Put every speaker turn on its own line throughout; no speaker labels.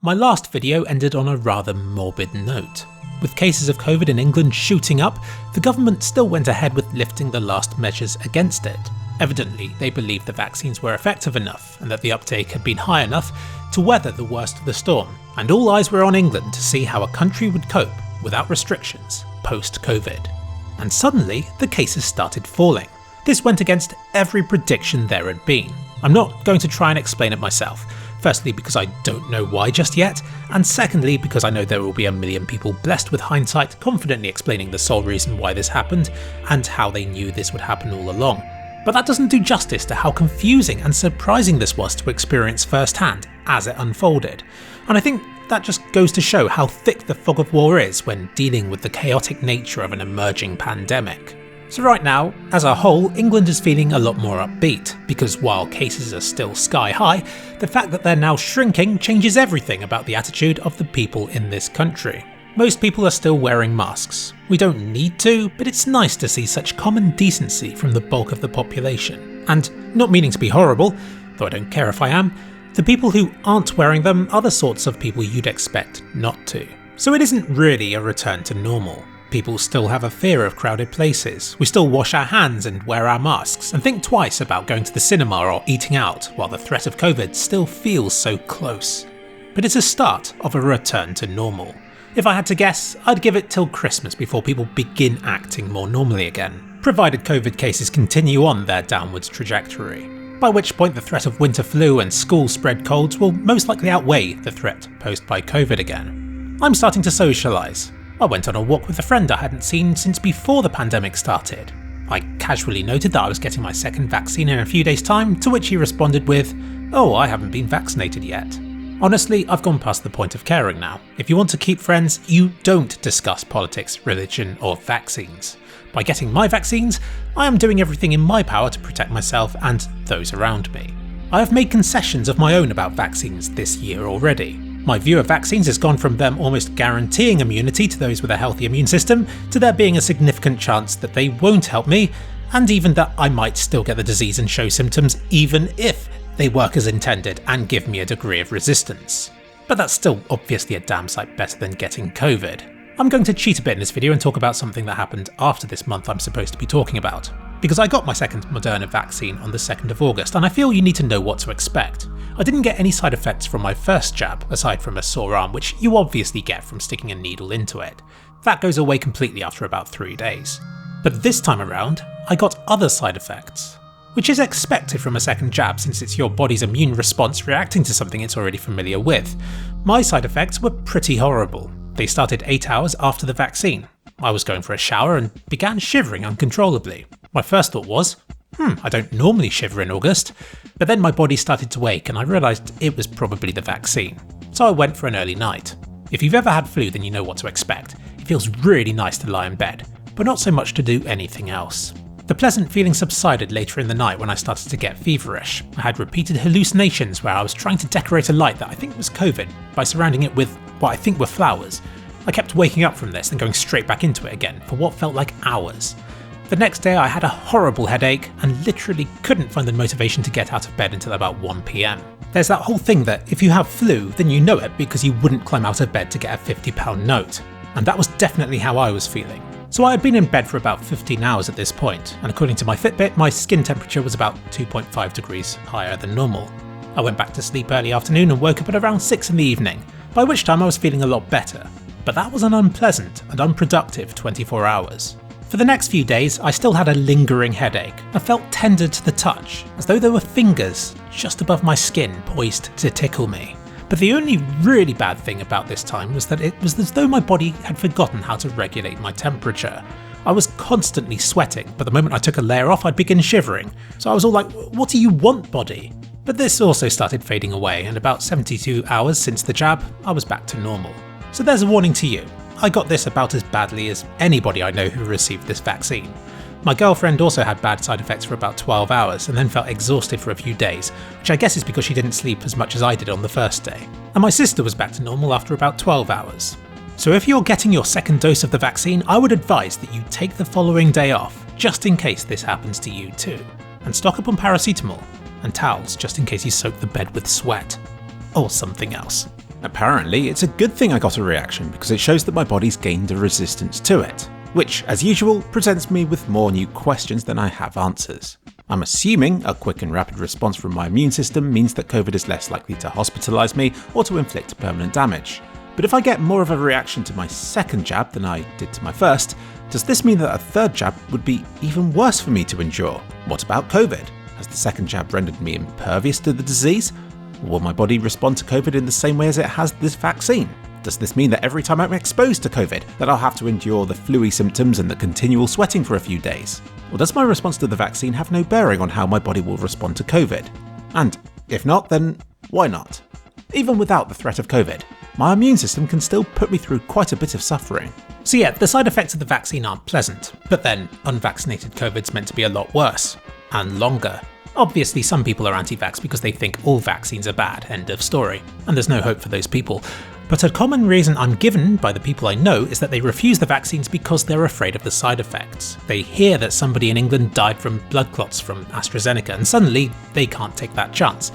My last video ended on a rather morbid note. With cases of COVID in England shooting up, the government still went ahead with lifting the last measures against it. Evidently, they believed the vaccines were effective enough and that the uptake had been high enough to weather the worst of the storm, and all eyes were on England to see how a country would cope without restrictions post-COVID. And suddenly, the cases started falling. This went against every prediction there had been. I'm not going to try and explain it myself. Firstly, because I don't know why just yet, and secondly, because I know there will be a million people blessed with hindsight confidently explaining the sole reason why this happened, and how they knew this would happen all along. But that doesn't do justice to how confusing and surprising this was to experience firsthand as it unfolded. And I think that just goes to show how thick the fog of war is when dealing with the chaotic nature of an emerging pandemic. So right now, as a whole, England is feeling a lot more upbeat, because while cases are still sky high, the fact that they're now shrinking changes everything about the attitude of the people in this country. Most people are still wearing masks. We don't need to, but it's nice to see such common decency from the bulk of the population. And, not meaning to be horrible, though I don't care if I am, the people who aren't wearing them are the sorts of people you'd expect not to. So it isn't really a return to normal. People still have a fear of crowded places. We still wash our hands and wear our masks, and think twice about going to the cinema or eating out, while the threat of COVID still feels so close. But it's a start of a return to normal. If I had to guess, I'd give it till Christmas before people begin acting more normally again, provided COVID cases continue on their downwards trajectory. By which point the threat of winter flu and school spread colds will most likely outweigh the threat posed by COVID again. I'm starting to socialise. I went on a walk with a friend I hadn't seen since before the pandemic started. I casually noted that I was getting my second vaccine in a few days' time, to which he responded with, "Oh, I haven't been vaccinated yet." Honestly, I've gone past the point of caring now. If you want to keep friends, you don't discuss politics, religion, or vaccines. By getting my vaccines, I am doing everything in my power to protect myself and those around me. I have made concessions of my own about vaccines this year already. My view of vaccines has gone from them almost guaranteeing immunity to those with a healthy immune system, to there being a significant chance that they won't help me, and even that I might still get the disease and show symptoms even if they work as intended and give me a degree of resistance. But that's still obviously a damn sight better than getting COVID. I'm going to cheat a bit in this video and talk about something that happened after this month I'm supposed to be talking about. Because I got my second Moderna vaccine on the 2nd of August, and I feel you need to know what to expect. I didn't get any side effects from my first jab, aside from a sore arm, which you obviously get from sticking a needle into it. That goes away completely after about 3 days. But this time around, I got other side effects. Which is expected from a second jab, since it's your body's immune response reacting to something it's already familiar with. My side effects were pretty horrible. They started 8 hours after the vaccine. I was going for a shower and began shivering uncontrollably. My first thought was, I don't normally shiver in August, but then my body started to ache and I realised it was probably the vaccine. So I went for an early night. If you've ever had flu, then you know what to expect. It feels really nice to lie in bed, but not so much to do anything else. The pleasant feeling subsided later in the night when I started to get feverish. I had repeated hallucinations where I was trying to decorate a light that I think was COVID by surrounding it with what I think were flowers. I kept waking up from this and going straight back into it again for what felt like hours. The next day I had a horrible headache and literally couldn't find the motivation to get out of bed until about 1 PM. There's that whole thing that if you have flu, then you know it because you wouldn't climb out of bed to get a £50 note. And that was definitely how I was feeling. So I had been in bed for about 15 hours at this point, and according to my Fitbit, my skin temperature was about 2.5 degrees higher than normal. I went back to sleep early afternoon and woke up at around 6 in the evening, by which time I was feeling a lot better. But that was an unpleasant and unproductive 24 hours. For the next few days, I still had a lingering headache. I felt tender to the touch, as though there were fingers just above my skin poised to tickle me. But the only really bad thing about this time was that it was as though my body had forgotten how to regulate my temperature. I was constantly sweating, but the moment I took a layer off I'd begin shivering. So I was all like, what do you want, body? But this also started fading away, and about 72 hours since the jab, I was back to normal. So there's a warning to you. I got this about as badly as anybody I know who received this vaccine. My girlfriend also had bad side effects for about 12 hours and then felt exhausted for a few days, which I guess is because she didn't sleep as much as I did on the first day. And my sister was back to normal after about 12 hours. So if you're getting your second dose of the vaccine, I would advise that you take the following day off, just in case this happens to you too. And stock up on paracetamol and towels just in case you soak the bed with sweat. Or something else.
Apparently, it's a good thing I got a reaction because it shows that my body's gained a resistance to it, which, as usual, presents me with more new questions than I have answers. I'm assuming a quick and rapid response from my immune system means that COVID is less likely to hospitalise me or to inflict permanent damage. But if I get more of a reaction to my second jab than I did to my first, does this mean that a third jab would be even worse for me to endure? What about COVID? Has the second jab rendered me impervious to the disease? Will my body respond to COVID in the same way as it has this vaccine? Does this mean that every time I'm exposed to COVID, that I'll have to endure the flu-y symptoms and the continual sweating for a few days? Or does my response to the vaccine have no bearing on how my body will respond to COVID? And if not, then why not? Even without the threat of COVID, my immune system can still put me through quite a bit of suffering.
So yeah, the side effects of the vaccine aren't pleasant, but then unvaccinated COVID's meant to be a lot worse. And longer. Obviously some people are anti-vax because they think all vaccines are bad, end of story, and there's no hope for those people. But a common reason I'm given by the people I know is that they refuse the vaccines because they're afraid of the side effects. They hear that somebody in England died from blood clots from AstraZeneca and suddenly they can't take that chance,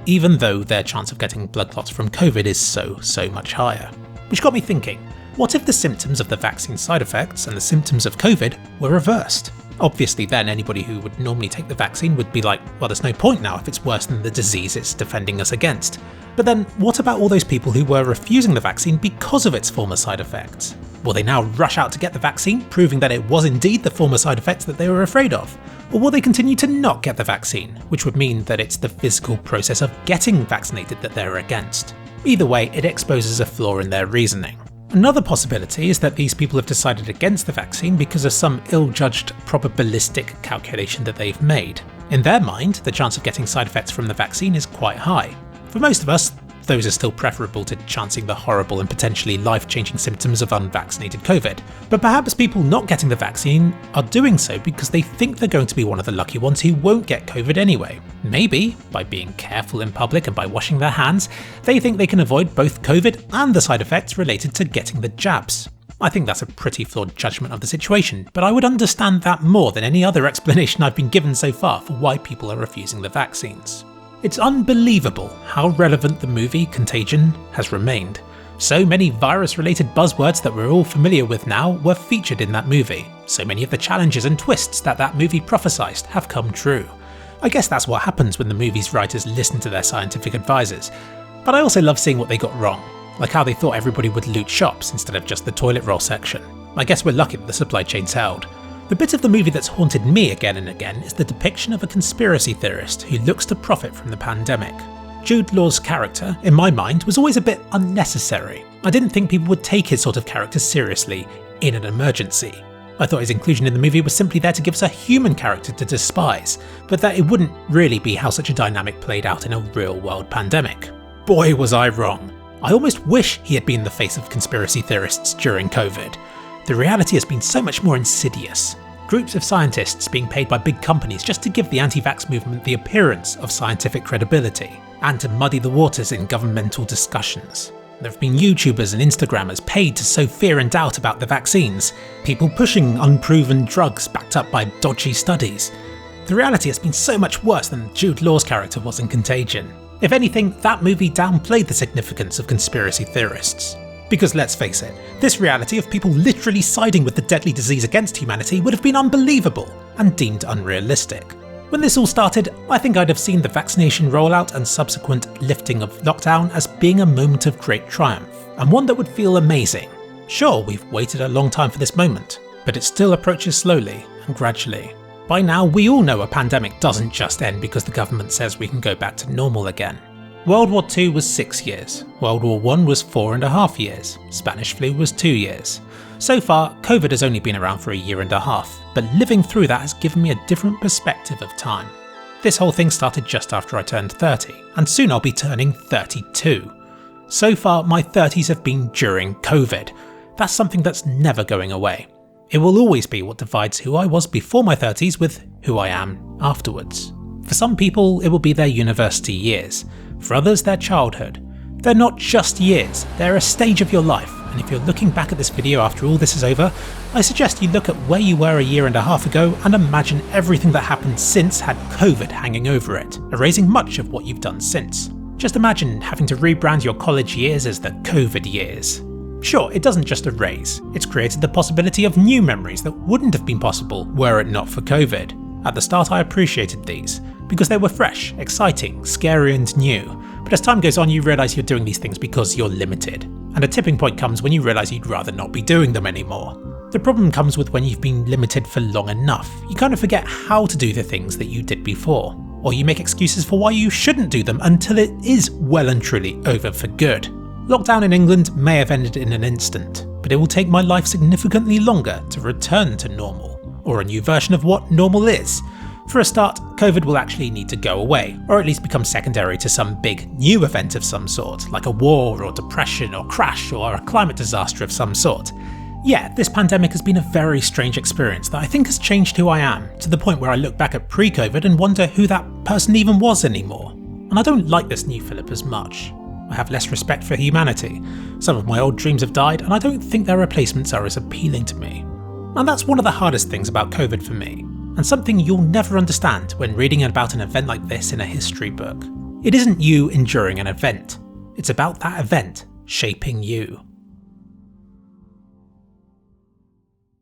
even though their chance of getting blood clots from COVID is so much higher. Which got me thinking, what if the symptoms of the vaccine side effects and the symptoms of COVID were reversed? Obviously then anybody who would normally take the vaccine would be like, well, there's no point now if it's worse than the disease it's defending us against. But then what about all those people who were refusing the vaccine because of its former side effects? Will they now rush out to get the vaccine, proving that it was indeed the former side effects that they were afraid of? Or will they continue to not get the vaccine, which would mean that it's the physical process of getting vaccinated that they're against? Either way, it exposes a flaw in their reasoning. Another possibility is that these people have decided against the vaccine because of some ill-judged probabilistic calculation that they've made. In their mind, the chance of getting side effects from the vaccine is quite high. For most of us, those are still preferable to chancing the horrible and potentially life-changing symptoms of unvaccinated COVID. But perhaps people not getting the vaccine are doing so because they think they're going to be one of the lucky ones who won't get COVID anyway. Maybe, by being careful in public and by washing their hands, they think they can avoid both COVID and the side effects related to getting the jabs. I think that's a pretty flawed judgment of the situation, but I would understand that more than any other explanation I've been given so far for why people are refusing the vaccines. It's unbelievable how relevant the movie Contagion has remained. So many virus-related buzzwords that we're all familiar with now were featured in that movie. So many of the challenges and twists that movie prophesied have come true. I guess that's what happens when the movie's writers listen to their scientific advisors. But I also love seeing what they got wrong, like how they thought everybody would loot shops instead of just the toilet roll section. I guess we're lucky that the supply chain's held. The bit of the movie that's haunted me again and again is the depiction of a conspiracy theorist who looks to profit from the pandemic. Jude Law's character, in my mind, was always a bit unnecessary. I didn't think people would take his sort of character seriously in an emergency. I thought his inclusion in the movie was simply there to give us a human character to despise, but that it wouldn't really be how such a dynamic played out in a real-world pandemic. Boy, was I wrong. I almost wish he had been the face of conspiracy theorists during COVID. The reality has been so much more insidious. Groups of scientists being paid by big companies just to give the anti-vax movement the appearance of scientific credibility, and to muddy the waters in governmental discussions. There have been YouTubers and Instagrammers paid to sow fear and doubt about the vaccines, people pushing unproven drugs backed up by dodgy studies. The reality has been so much worse than Jude Law's character was in Contagion. If anything, that movie downplayed the significance of conspiracy theorists. Because let's face it, this reality of people literally siding with the deadly disease against humanity would have been unbelievable and deemed unrealistic. When this all started, I think I'd have seen the vaccination rollout and subsequent lifting of lockdown as being a moment of great triumph, and one that would feel amazing. Sure, we've waited a long time for this moment, but it still approaches slowly and gradually. By now, we all know a pandemic doesn't just end because the government says we can go back to normal again. World War II was 6 years, World War I was 4.5 years, Spanish flu was 2 years. So far, COVID has only been around for 1.5 years, but living through that has given me a different perspective of time. This whole thing started just after I turned 30, and soon I'll be turning 32. So far, my 30s have been during COVID. That's something that's never going away. It will always be what divides who I was before my 30s with who I am afterwards. For some people, it will be their university years. For others, their childhood. They're not just years, they're a stage of your life, and if you're looking back at this video after all this is over, I suggest you look at where you were 1.5 years ago and imagine everything that happened since had COVID hanging over it, erasing much of what you've done since. Just imagine having to rebrand your college years as the COVID years. Sure, it doesn't just erase, it's created the possibility of new memories that wouldn't have been possible were it not for COVID. At the start I appreciated these, because they were fresh, exciting, scary and new, but as time goes on you realise you're doing these things because you're limited, and a tipping point comes when you realise you'd rather not be doing them anymore. The problem comes with when you've been limited for long enough. You kind of forget how to do the things that you did before, or you make excuses for why you shouldn't do them until it is well and truly over for good. Lockdown in England may have ended in an instant, but it will take my life significantly longer to return to normal, or a new version of what normal is. For a start, COVID will actually need to go away, or at least become secondary to some big new event of some sort, like a war or depression or crash or a climate disaster of some sort. Yeah, this pandemic has been a very strange experience that I think has changed who I am, to the point where I look back at pre-COVID and wonder who that person even was anymore. And I don't like this new Philip as much. I have less respect for humanity. Some of my old dreams have died, and I don't think their replacements are as appealing to me. And that's one of the hardest things about COVID for me, and something you'll never understand when reading about an event like this in a history book. It isn't you enduring an event, it's about that event shaping you.